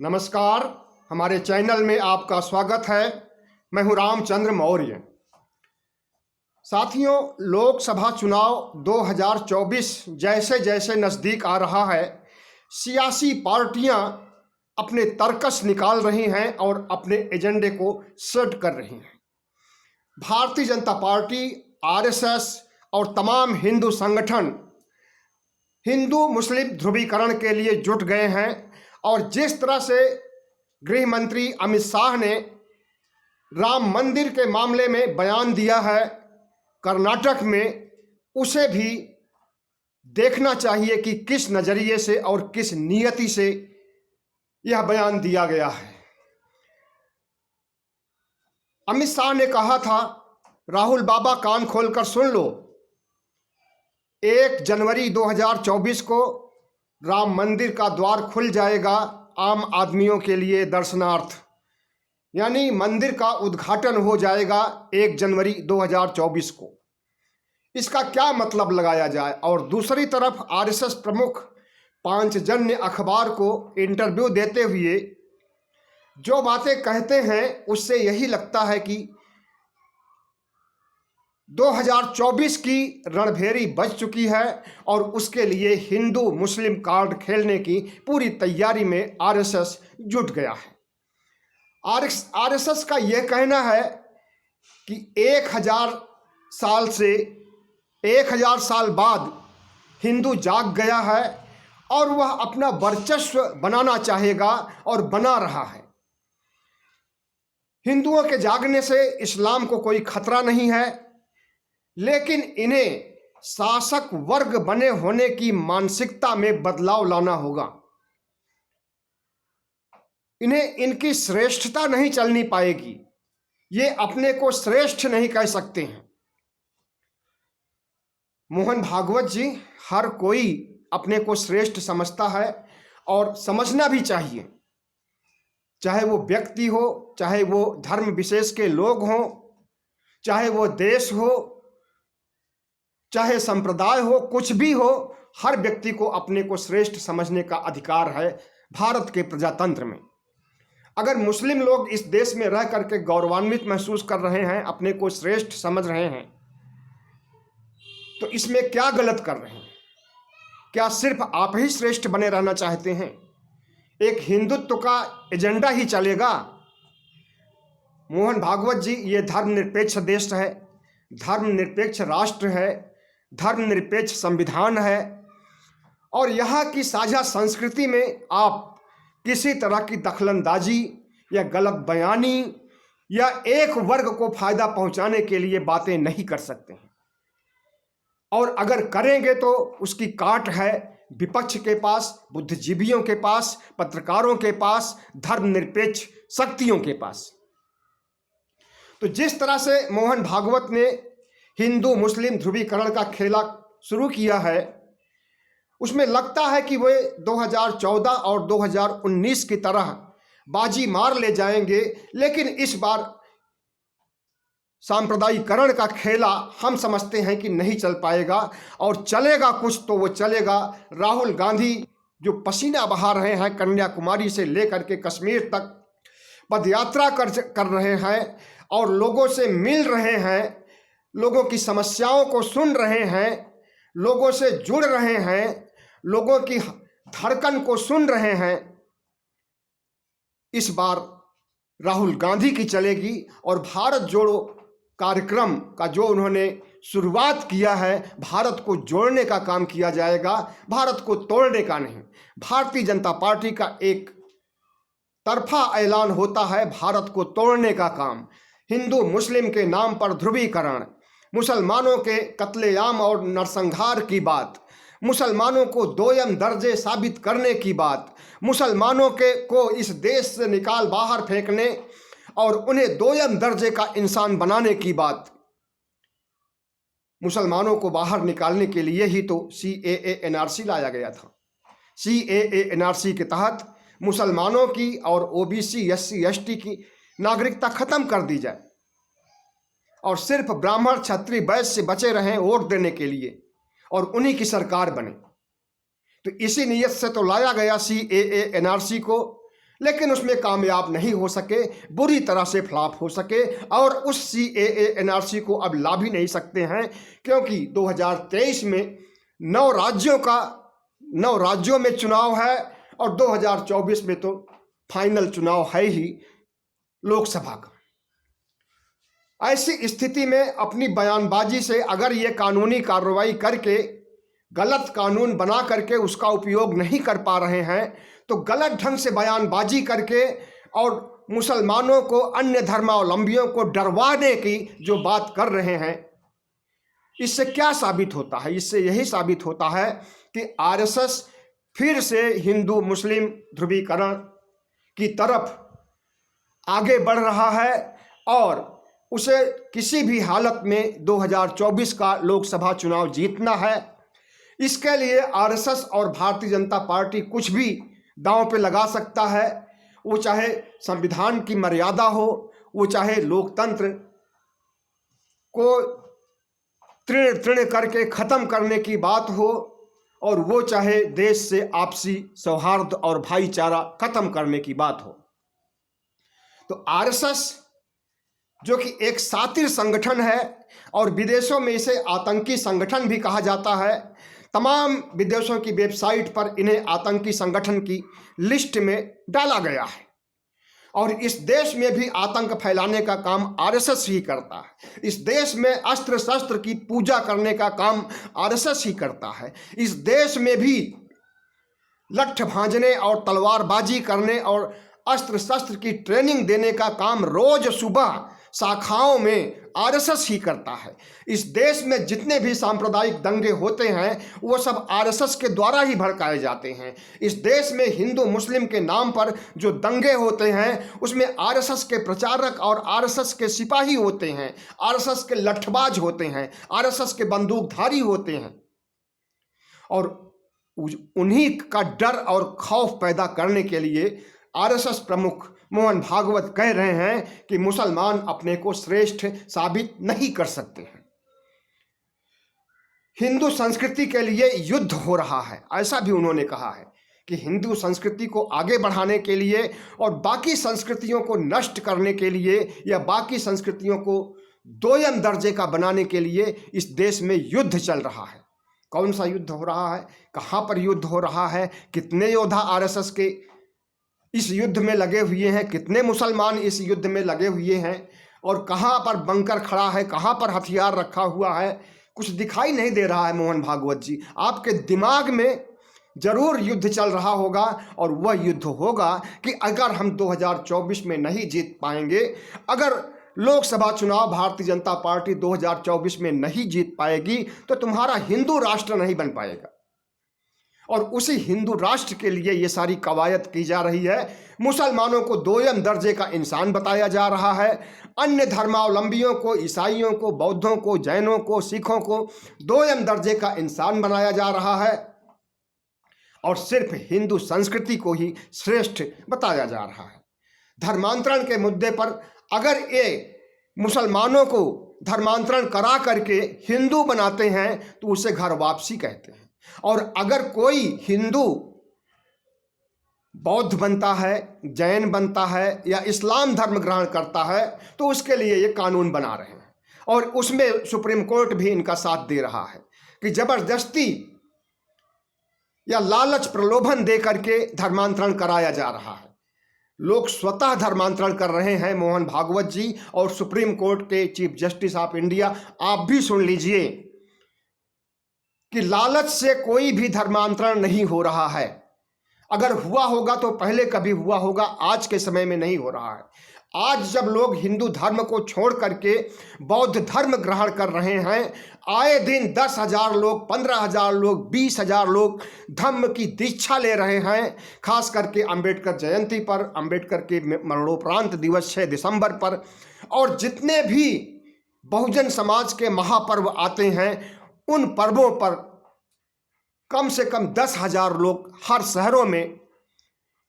नमस्कार। हमारे चैनल में आपका स्वागत है। मैं हूं रामचंद्र मौर्य। साथियों, लोकसभा चुनाव 2024 जैसे जैसे नज़दीक आ रहा है, सियासी पार्टियां अपने तर्कस निकाल रही हैं और अपने एजेंडे को सेट कर रही हैं। भारतीय जनता पार्टी, आरएसएस और तमाम हिंदू संगठन हिंदू मुस्लिम ध्रुवीकरण के लिए जुट गए हैं और जिस तरह से गृह मंत्री अमित शाह ने राम मंदिर के मामले में बयान दिया है कर्नाटक में, उसे भी देखना चाहिए कि किस नज़रिए से और किस नियति से यह बयान दिया गया है। अमित शाह ने कहा था, राहुल बाबा कान खोलकर सुन लो, 1 जनवरी 2024 को राम मंदिर का द्वार खुल जाएगा आम आदमियों के लिए दर्शनार्थ, यानी मंदिर का उद्घाटन हो जाएगा 1 जनवरी 2024 को। इसका क्या मतलब लगाया जाए? और दूसरी तरफ आरएसएस प्रमुख पांचजन्य अखबार को इंटरव्यू देते हुए जो बातें कहते हैं उससे यही लगता है कि 2024 की रणभेरी बज चुकी है और उसके लिए हिंदू मुस्लिम कार्ड खेलने की पूरी तैयारी में आरएसएस जुट गया है। आरएसएस का यह कहना है कि 1000 साल बाद हिंदू जाग गया है और वह अपना वर्चस्व बनाना चाहेगा और बना रहा है। हिंदुओं के जागने से इस्लाम को कोई खतरा नहीं है, लेकिन इन्हें शासक वर्ग बने होने की मानसिकता में बदलाव लाना होगा। इन्हें इनकी श्रेष्ठता नहीं चलनी पाएगी, ये अपने को श्रेष्ठ नहीं कह सकते हैं। मोहन भागवत जी, हर कोई अपने को श्रेष्ठ समझता है और समझना भी चाहिए, चाहे वो व्यक्ति हो, चाहे वो धर्म विशेष के लोग हों, चाहे वो देश हो, चाहे संप्रदाय हो, कुछ भी हो, हर व्यक्ति को अपने को श्रेष्ठ समझने का अधिकार है भारत के प्रजातंत्र में। अगर मुस्लिम लोग इस देश में रह करके गौरवान्वित महसूस कर रहे हैं, अपने को श्रेष्ठ समझ रहे हैं, तो इसमें क्या गलत कर रहे हैं? क्या सिर्फ आप ही श्रेष्ठ बने रहना चाहते हैं? एक हिंदुत्व का एजेंडा ही चलेगा? मोहन भागवत जी, ये धर्मनिरपेक्ष देश है, धर्मनिरपेक्ष राष्ट्र है, धर्मनिरपेक्ष संविधान है और यहाँ की साझा संस्कृति में आप किसी तरह की दखलंदाजी या गलत बयानी या एक वर्ग को फायदा पहुंचाने के लिए बातें नहीं कर सकते हैं। और अगर करेंगे तो उसकी काट है विपक्ष के पास, बुद्धिजीवियों के पास, पत्रकारों के पास, धर्मनिरपेक्ष शक्तियों के पास। तो जिस तरह से मोहन भागवत ने हिंदू मुस्लिम ध्रुवीकरण का खेला शुरू किया है, उसमें लगता है कि वे 2014 और 2019 की तरह बाजी मार ले जाएंगे, लेकिन इस बार सांप्रदायिकरण का खेला हम समझते हैं कि नहीं चल पाएगा और चलेगा कुछ तो वो चलेगा। राहुल गांधी जो पसीना बहा रहे हैं, कन्याकुमारी से लेकर के कश्मीर तक पदयात्रा कर रहे हैं और लोगों से मिल रहे हैं, लोगों की समस्याओं को सुन रहे हैं, लोगों से जुड़ रहे हैं, लोगों की धड़कन को सुन रहे हैं, इस बार राहुल गांधी की चलेगी। और भारत जोड़ो कार्यक्रम का जो उन्होंने शुरुआत किया है, भारत को जोड़ने का काम किया जाएगा, भारत को तोड़ने का नहीं। भारतीय जनता पार्टी का एक तरफा ऐलान होता है भारत को तोड़ने का काम। हिंदू मुस्लिम के नाम पर ध्रुवीकरण, मुसलमानों के कत्लेआम और नरसंहार की बात, मुसलमानों को दोयम दर्जे साबित करने की बात, मुसलमानों को इस देश से निकाल बाहर फेंकने और उन्हें दोयम दर्जे का इंसान बनाने की बात। मुसलमानों को बाहर निकालने के लिए ही तो CAA NRC लाया गया था। CAA NRC के तहत मुसलमानों की और OBC SC ST की नागरिकता खत्म कर दी जाए और सिर्फ ब्राह्मण क्षत्रिय वैश्य से बचे रहें वोट देने के लिए और उन्हीं की सरकार बने। तो इसी नीयत से तो लाया गया CAA NRC को, लेकिन उसमें कामयाब नहीं हो सके, बुरी तरह से फ्लॉप हो सके और उस CAA NRC को अब ला भी नहीं सकते हैं, क्योंकि 2023 में 9 राज्यों में चुनाव है और 2024 में तो फाइनल चुनाव है ही लोकसभा का। ऐसी स्थिति में अपनी बयानबाजी से अगर ये कानूनी कार्रवाई करके गलत कानून बना करके उसका उपयोग नहीं कर पा रहे हैं, तो गलत ढंग से बयानबाजी करके और मुसलमानों को, अन्य धर्मावलंबियों को डरवाने की जो बात कर रहे हैं, इससे क्या साबित होता है? इससे यही साबित होता है कि RSS फिर से हिंदू मुस्लिम ध्रुवीकरण की तरफ आगे बढ़ रहा है और उसे किसी भी हालत में 2024 का लोकसभा चुनाव जीतना है। इसके लिए RSS और भारतीय जनता पार्टी कुछ भी दांव पे लगा सकता है, वो चाहे संविधान की मर्यादा हो, वो चाहे लोकतंत्र को तृण करके ख़त्म करने की बात हो, और वो चाहे देश से आपसी सौहार्द और भाईचारा ख़त्म करने की बात हो। तो RSS जो कि एक सातिर संगठन है और विदेशों में इसे आतंकी संगठन भी कहा जाता है, तमाम विदेशों की वेबसाइट पर इन्हें आतंकी संगठन की लिस्ट में डाला गया है और इस देश में भी आतंक फैलाने का काम RSS ही करता है। इस देश में अस्त्र शस्त्र की पूजा करने का काम RSS ही करता है। इस देश में भी लठ भांजने और तलवारबाजी करने और अस्त्र शस्त्र की ट्रेनिंग देने का काम रोज सुबह शाखाओं में RSS ही करता है। इस देश में जितने भी सांप्रदायिक दंगे होते हैं वो सब RSS के द्वारा ही भड़काए जाते हैं। इस देश में हिंदू मुस्लिम के नाम पर जो दंगे होते हैं उसमें RSS के प्रचारक और RSS के सिपाही होते हैं, RSS के लठबाज होते हैं, RSS के बंदूकधारी होते हैं और उन्हीं का डर और खौफ पैदा करने के लिए RSS प्रमुख मोहन भागवत कह रहे हैं कि मुसलमान अपने को श्रेष्ठ साबित नहीं कर सकते हैं। हिंदू संस्कृति के लिए युद्ध हो रहा है, ऐसा भी उन्होंने कहा है कि हिंदू संस्कृति को आगे बढ़ाने के लिए और बाकी संस्कृतियों को नष्ट करने के लिए या बाकी संस्कृतियों को दोयम दर्जे का बनाने के लिए इस देश में युद्ध चल रहा है। कौन सा युद्ध हो रहा है, कहाँ पर युद्ध हो रहा है, कितने योद्धा RSS के इस युद्ध में लगे हुए हैं, कितने मुसलमान इस युद्ध में लगे हुए हैं और कहाँ पर बंकर खड़ा है, कहाँ पर हथियार रखा हुआ है, कुछ दिखाई नहीं दे रहा है। मोहन भागवत जी, आपके दिमाग में जरूर युद्ध चल रहा होगा और वह युद्ध होगा कि अगर हम 2024 में नहीं जीत पाएंगे, अगर लोकसभा चुनाव भारतीय जनता पार्टी 2024 में नहीं जीत पाएगी तो तुम्हारा हिंदू राष्ट्र नहीं बन पाएगा और उसी हिंदू राष्ट्र के लिए ये सारी कवायद की जा रही है। मुसलमानों को दोयम दर्जे का इंसान बताया जा रहा है, अन्य धर्मावलंबियों को, ईसाइयों को, बौद्धों को, जैनों को, सिखों को दोयम दर्जे का इंसान बनाया जा रहा है और सिर्फ हिंदू संस्कृति को ही श्रेष्ठ बताया जा रहा है। धर्मांतरण के मुद्दे पर अगर ये मुसलमानों को धर्मांतरण करा करके हिंदू बनाते हैं तो उसे घर वापसी कहते हैं, और अगर कोई हिंदू बौद्ध बनता है, जैन बनता है या इस्लाम धर्म ग्रहण करता है तो उसके लिए ये कानून बना रहे हैं और उसमें सुप्रीम कोर्ट भी इनका साथ दे रहा है कि जबरदस्ती या लालच प्रलोभन दे करके धर्मांतरण कराया जा रहा है। लोग स्वतः धर्मांतरण कर रहे हैं। मोहन भागवत जी और सुप्रीम कोर्ट के चीफ जस्टिस ऑफ इंडिया, आप भी सुन लीजिए कि लालच से कोई भी धर्मांतरण नहीं हो रहा है। अगर हुआ होगा तो पहले कभी हुआ होगा, आज के समय में नहीं हो रहा है। आज जब लोग हिंदू धर्म को छोड़ करके बौद्ध धर्म ग्रहण कर रहे हैं, आए दिन 10,000 लोग, 15,000 लोग, 20,000 लोग धर्म की दीक्षा ले रहे हैं, खास करके अंबेडकर जयंती पर, अंबेडकर के मरणोपरांत दिवस 6 दिसंबर पर, और जितने भी बहुजन समाज के महापर्व आते हैं उन पर्वों पर कम से कम 10,000 लोग हर शहरों में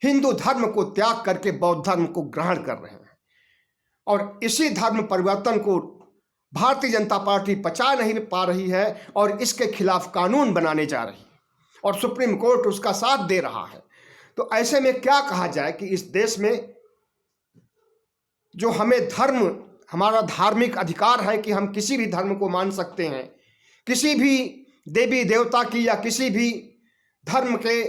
हिंदू धर्म को त्याग करके बौद्ध धर्म को ग्रहण कर रहे हैं और इसी धर्म परिवर्तन को भारतीय जनता पार्टी पचा नहीं पा रही है और इसके खिलाफ कानून बनाने जा रही है और सुप्रीम कोर्ट उसका साथ दे रहा है। तो ऐसे में क्या कहा जाए कि इस देश में जो हमें धर्म, हमारा धार्मिक अधिकार है कि हम किसी भी धर्म को मान सकते हैं, किसी भी देवी देवता की या किसी भी धर्म के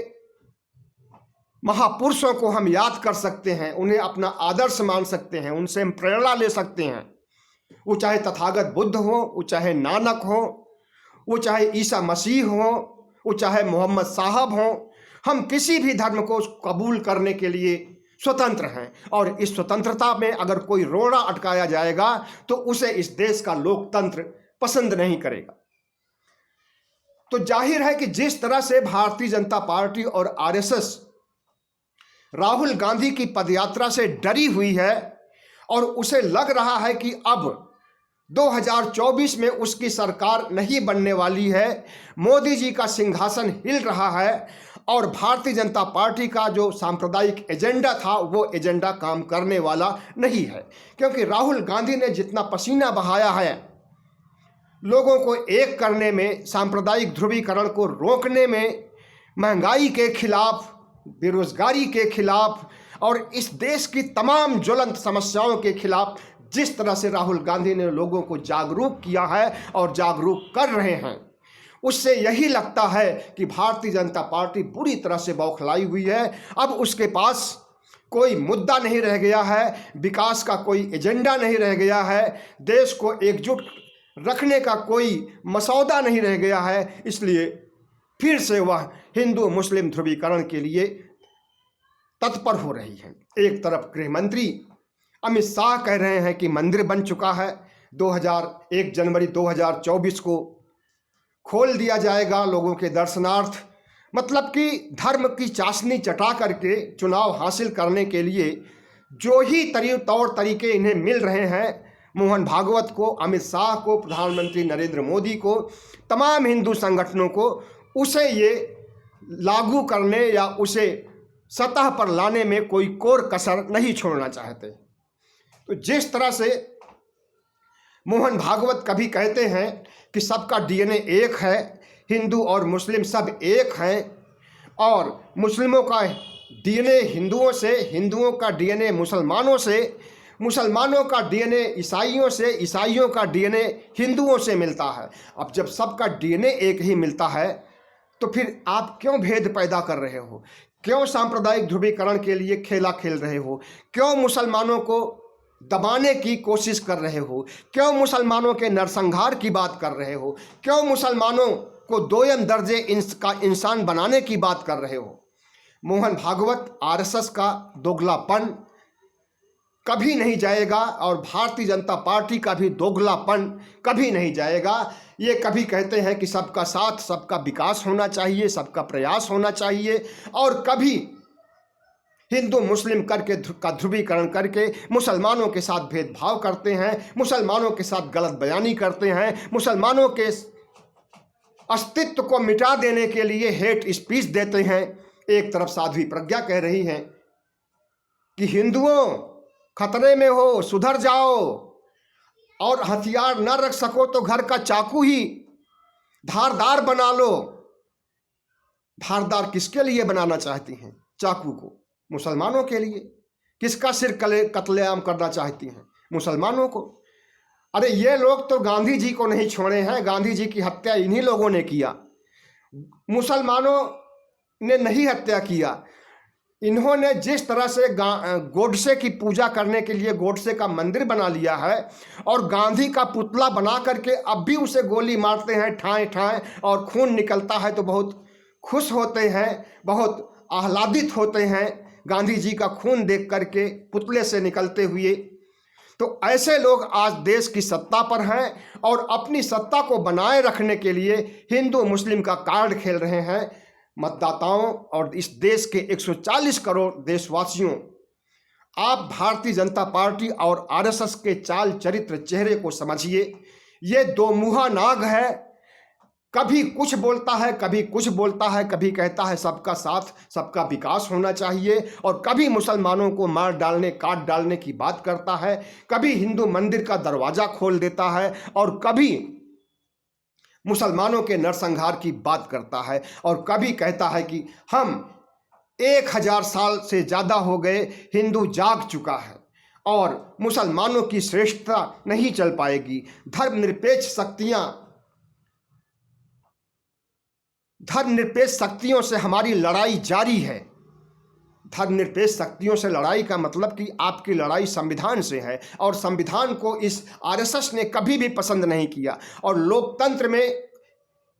महापुरुषों को हम याद कर सकते हैं, उन्हें अपना आदर्श मान सकते हैं, उनसे हम प्रेरणा ले सकते हैं। वो चाहे तथागत बुद्ध हो, वो चाहे नानक हो, वो चाहे ईसा मसीह हो, वो चाहे मोहम्मद साहब हो, हम किसी भी धर्म को कबूल करने के लिए स्वतंत्र हैं। और इस स्वतंत्रता में अगर कोई रोड़ा अटकाया जाएगा तो उसे इस देश का लोकतंत्र पसंद नहीं करेगा। तो जाहिर है कि जिस तरह से भारतीय जनता पार्टी और आरएसएस राहुल गांधी की पदयात्रा से डरी हुई है और उसे लग रहा है कि अब 2024 में उसकी सरकार नहीं बनने वाली है, मोदी जी का सिंहासन हिल रहा है और भारतीय जनता पार्टी का जो सांप्रदायिक एजेंडा था वो एजेंडा काम करने वाला नहीं है। क्योंकि राहुल गांधी ने जितना पसीना बहाया है लोगों को एक करने में, सांप्रदायिक ध्रुवीकरण को रोकने में, महंगाई के खिलाफ, बेरोजगारी के खिलाफ और इस देश की तमाम ज्वलंत समस्याओं के खिलाफ जिस तरह से राहुल गांधी ने लोगों को जागरूक किया है और जागरूक कर रहे हैं, उससे यही लगता है कि भारतीय जनता पार्टी बुरी तरह से बौखलाई हुई है। अब उसके पास कोई मुद्दा नहीं रह गया है, विकास का कोई एजेंडा नहीं रह गया है, देश को एकजुट रखने का कोई मसौदा नहीं रह गया है। इसलिए फिर से वह हिंदू मुस्लिम ध्रुवीकरण के लिए तत्पर हो रही है। एक तरफ गृह मंत्री अमित शाह कह रहे हैं कि मंदिर बन चुका है, 1 जनवरी 2024 को खोल दिया जाएगा लोगों के दर्शनार्थ। मतलब कि धर्म की चाशनी चटा करके चुनाव हासिल करने के लिए जो ही तौर तरीके इन्हें मिल रहे हैं, मोहन भागवत को, अमित शाह को, प्रधानमंत्री नरेंद्र मोदी को, तमाम हिंदू संगठनों को, उसे ये लागू करने या उसे सतह पर लाने में कोई कोर कसर नहीं छोड़ना चाहते। तो जिस तरह से मोहन भागवत कभी कहते हैं कि सबका डीएनए एक है, हिंदू और मुस्लिम सब एक हैं, और मुस्लिमों का डीएनए हिंदुओं से, हिंदुओं का डीएनए मुसलमानों से, मुसलमानों का डीएनए ईसाइयों से, ईसाइयों का डीएनए हिंदुओं से मिलता है। अब जब सबका डीएनए एक ही मिलता है तो फिर आप क्यों भेद पैदा कर रहे हो? क्यों सांप्रदायिक ध्रुवीकरण के लिए खेला खेल रहे हो? क्यों मुसलमानों को दबाने की कोशिश कर रहे हो? क्यों मुसलमानों के नरसंहार की बात कर रहे हो? क्यों मुसलमानों को दोयम दर्जे का इंसान बनाने की बात कर रहे हो? मोहन भागवत आरएसएस का दोगलापन कभी नहीं जाएगा और भारतीय जनता पार्टी का भी दोगलापन कभी नहीं जाएगा। ये कभी कहते हैं कि सबका साथ, सबका विकास होना चाहिए, सबका प्रयास होना चाहिए, और कभी हिंदू मुस्लिम करके का ध्रुवीकरण करके मुसलमानों के साथ भेदभाव करते हैं, मुसलमानों के साथ गलत बयानी करते हैं, मुसलमानों के अस्तित्व को मिटा देने के लिए हेट स्पीच देते हैं। एक तरफ साध्वी प्रज्ञा कह रही हैं कि हिंदुओं खतरे में हो, सुधर जाओ, और हथियार न रख सको तो घर का चाकू ही धारदार बना लो। धारदार किसके लिए बनाना चाहती हैं चाकू को? मुसलमानों के लिए। किसका सिर कत्लेआम करना चाहती हैं? मुसलमानों को। अरे ये लोग तो गांधी जी को नहीं छोड़े हैं, गांधी जी की हत्या इन्हीं लोगों ने किया, मुसलमानों ने नहीं हत्या किया। इन्होंने जिस तरह से गोडसे की पूजा करने के लिए गोडसे का मंदिर बना लिया है और गांधी का पुतला बना करके अब भी उसे गोली मारते हैं ठाए ठाए, और खून निकलता है तो बहुत खुश होते हैं, बहुत आह्लादित होते हैं गांधी जी का खून देख करके पुतले से निकलते हुए। तो ऐसे लोग आज देश की सत्ता पर हैं और अपनी सत्ता को बनाए रखने के लिए हिंदू मुस्लिम का कार्ड खेल रहे हैं। मतदाताओं और इस देश के 140 करोड़ देशवासियों, आप भारतीय जनता पार्टी और आरएसएस के चाल चरित्र चेहरे को समझिए। ये दो मुहा नाग है, कभी कुछ बोलता है, कभी कुछ बोलता है, कभी कहता है सबका साथ सबका विकास होना चाहिए, और कभी मुसलमानों को मार डालने काट डालने की बात करता है, कभी हिंदू मंदिर का दरवाज़ा खोल देता है, और कभी मुसलमानों के नरसंहार की बात करता है, और कभी कहता है कि हम 1000 साल से ज़्यादा हो गए, हिंदू जाग चुका है और मुसलमानों की श्रेष्ठता नहीं चल पाएगी। धर्मनिरपेक्ष शक्तियों से हमारी लड़ाई जारी है। धर्मनिरपेक्ष शक्तियों से लड़ाई का मतलब कि आपकी लड़ाई संविधान से है, और संविधान को इस आरएसएस ने कभी भी पसंद नहीं किया। और लोकतंत्र में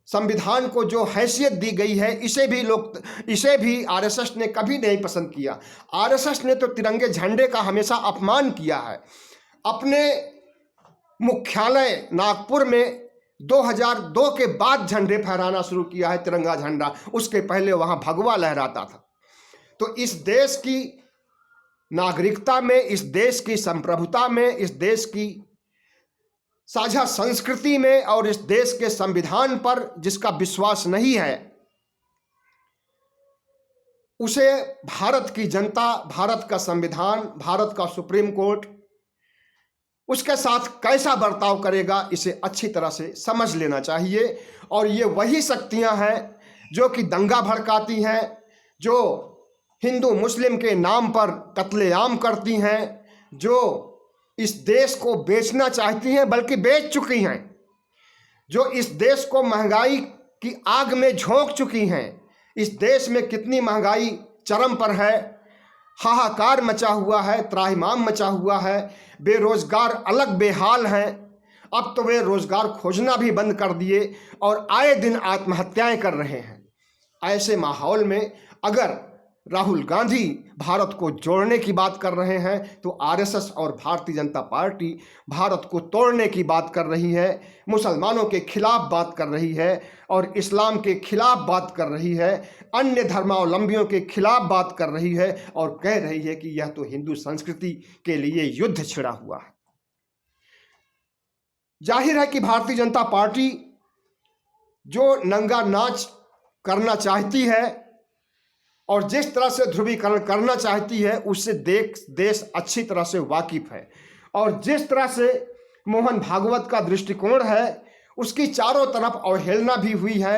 संविधान को जो हैसियत दी गई है, इसे भी आरएसएस ने कभी नहीं पसंद किया। आरएसएस ने तो तिरंगे झंडे का हमेशा अपमान किया है। अपने मुख्यालय नागपुर में 2002 के बाद झंडे फहराना शुरू किया है, तिरंगा झंडा। उसके पहले वहां भगवा लहराता था। तो इस देश की नागरिकता में, इस देश की संप्रभुता में, इस देश की साझा संस्कृति में और इस देश के संविधान पर जिसका विश्वास नहीं है, उसे भारत की जनता, भारत का संविधान, भारत का सुप्रीम कोर्ट उसके साथ कैसा बर्ताव करेगा, इसे अच्छी तरह से समझ लेना चाहिए। और ये वही शक्तियां हैं जो कि दंगा भड़काती हैं, जो हिंदू मुस्लिम के नाम पर कत्लेआम करती हैं, जो इस देश को बेचना चाहती हैं, बल्कि बेच चुकी हैं, जो इस देश को महंगाई की आग में झोंक चुकी हैं। इस देश में कितनी महंगाई चरम पर है, हाहाकार मचा हुआ है, त्राहिमाम मचा हुआ है, बेरोजगार अलग बेहाल हैं। अब तो वे रोजगार खोजना भी बंद कर दिए और आए दिन आत्महत्याएं कर रहे हैं। ऐसे माहौल में अगर राहुल गांधी भारत को जोड़ने की बात कर रहे हैं, तो आरएसएस और भारतीय जनता पार्टी भारत को तोड़ने की बात कर रही है, मुसलमानों के खिलाफ बात कर रही है और इस्लाम के खिलाफ बात कर रही है, अन्य धर्मावलंबियों के खिलाफ बात कर रही है और कह रही है कि यह तो हिंदू संस्कृति के लिए युद्ध छिड़ा हुआ है। जाहिर है कि भारतीय जनता पार्टी जो नंगा नाच करना चाहती है और जिस तरह से ध्रुवीकरण करना चाहती है, उससे देश अच्छी तरह से वाकिफ है। और जिस तरह से मोहन भागवत का दृष्टिकोण है, उसकी चारों तरफ अवहेलना भी हुई है।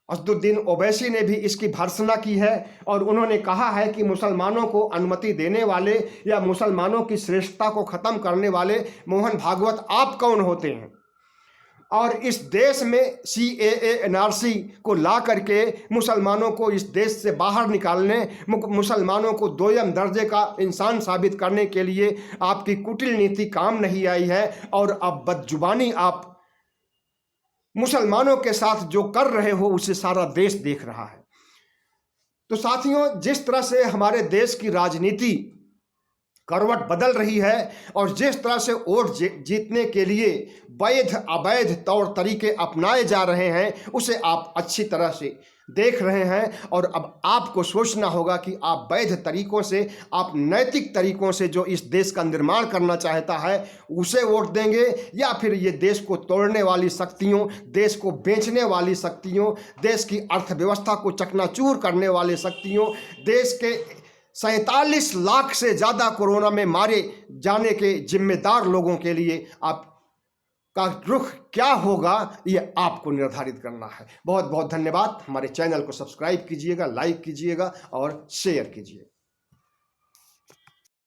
असदुद्दीन ओवैसी ने भी इसकी भर्त्सना की है और उन्होंने कहा है कि मुसलमानों को अनुमति देने वाले या मुसलमानों की श्रेष्ठता को ख़त्म करने वाले मोहन भागवत आप कौन होते हैं। और इस देश में CAA NRC को ला करके मुसलमानों को इस देश से बाहर निकालने, मुसलमानों को दोयम दर्जे का इंसान साबित करने के लिए आपकी कुटिल नीति काम नहीं आई है। और अब बदजुबानी आप मुसलमानों के साथ जो कर रहे हो, उसे सारा देश देख रहा है। तो साथियों, जिस तरह से हमारे देश की राजनीति करवट बदल रही है और जिस तरह से वोट जीतने के लिए वैध अवैध तौर तरीके अपनाए जा रहे हैं, उसे आप अच्छी तरह से देख रहे हैं। और अब आपको सोचना होगा कि आप वैध तरीकों से, आप नैतिक तरीकों से जो इस देश का निर्माण करना चाहता है, उसे वोट देंगे, या फिर ये देश को तोड़ने वाली शक्तियों, देश को बेचने वाली शक्तियों, देश की अर्थव्यवस्था को चकनाचूर करने वाले शक्तियों, देश के 47 लाख से ज़्यादा कोरोना में मारे जाने के जिम्मेदार लोगों के लिए आपका रुख क्या होगा, ये आपको निर्धारित करना है। बहुत बहुत धन्यवाद। हमारे चैनल को सब्सक्राइब कीजिएगा, लाइक कीजिएगा और शेयर कीजिए।